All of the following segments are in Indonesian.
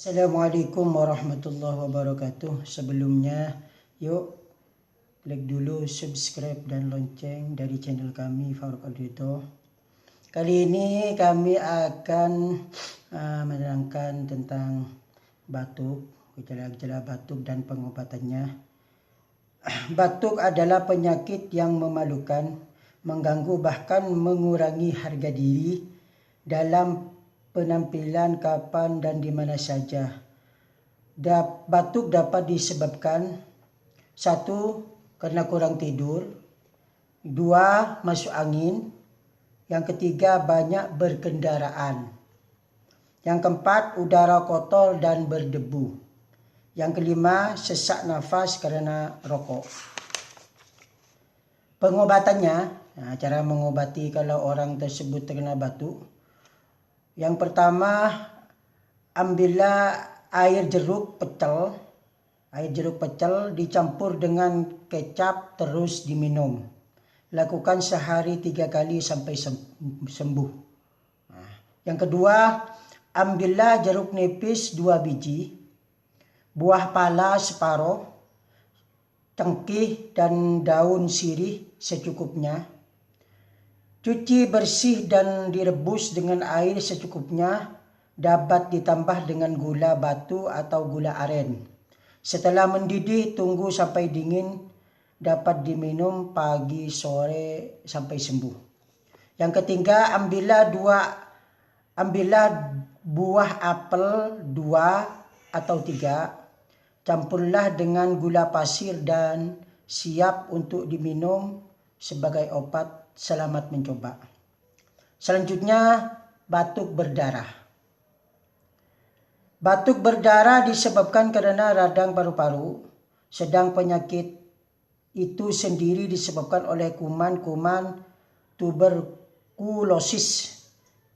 Assalamualaikum warahmatullahi wabarakatuh. Sebelumnya, yuk klik dulu subscribe dan lonceng dari channel kami Farouk Al-Ridho. Kali ini kami akan menerangkan tentang batuk, gejala-gejala batuk dan pengobatannya. Batuk adalah penyakit yang memalukan, mengganggu bahkan mengurangi harga diri dalam penampilan kapan dan di mana saja. Batuk dapat disebabkan 1. Karena kurang tidur, 2. Masuk angin, yang ketiga banyak berkendaraan, yang keempat udara kotor dan berdebu, yang kelima sesak nafas karena rokok. Pengobatannya, cara mengobati kalau orang tersebut terkena batuk. Yang pertama, ambillah air jeruk pecel. Air jeruk pecel dicampur dengan kecap terus diminum. Lakukan sehari 3 kali sampai sembuh. Yang kedua, ambillah jeruk nipis 2 biji, buah pala separuh, cengkih dan daun sirih secukupnya. Cuci bersih dan direbus dengan air secukupnya. Dapat ditambah dengan gula batu atau gula aren. Setelah mendidih, tunggu sampai dingin. Dapat diminum pagi sore sampai sembuh. Yang ketiga, ambillah buah apel 2 atau 3. Campurlah dengan gula pasir dan siap untuk diminum sebagai obat. Selamat mencoba. Selanjutnya, batuk berdarah. Batuk berdarah disebabkan karena radang paru-paru, sedang penyakit itu sendiri disebabkan oleh kuman-kuman tuberkulosis.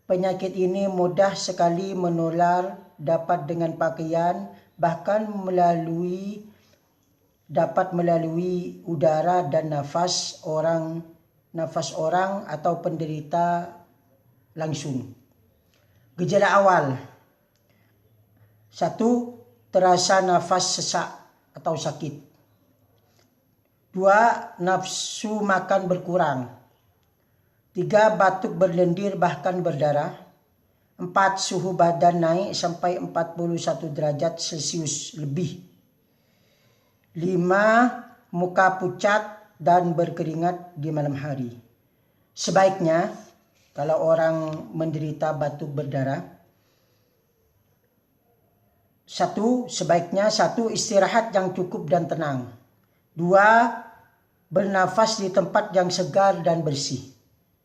Penyakit ini mudah sekali menular, dapat dengan pakaian, bahkan dapat melalui udara dan nafas orang atau penderita langsung. Gejala awal: 1. Terasa nafas sesak atau sakit. 2. Nafsu makan berkurang. 3. Batuk berlendir bahkan berdarah. 4. Suhu badan naik sampai 41 derajat Celcius lebih. 5. Muka pucat dan berkeringat di malam hari. Sebaiknya, kalau orang menderita batuk berdarah, sebaiknya 1. Istirahat yang cukup dan tenang. 2. Bernafas di tempat yang segar dan bersih.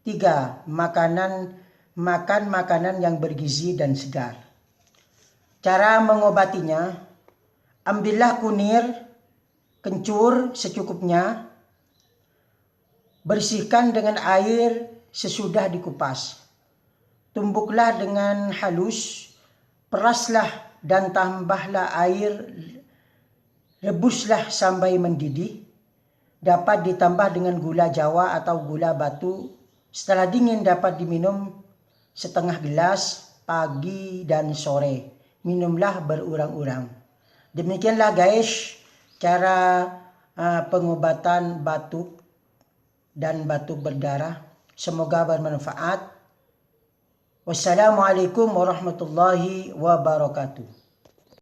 3. Makan makanan yang bergizi dan segar. Cara mengobatinya: ambillah kunir, kencur secukupnya. Bersihkan dengan air sesudah dikupas. Tumbuklah dengan halus, peraslah dan tambahlah air, rebuslah sampai mendidih. Dapat ditambah dengan gula jawa atau gula batu. Setelah dingin dapat diminum setengah gelas pagi dan sore. Minumlah berurang-urang. Demikianlah guys cara pengobatan batuk dan batuk berdarah. Semoga bermanfaat. Wassalamualaikum warahmatullahi wabarakatuh.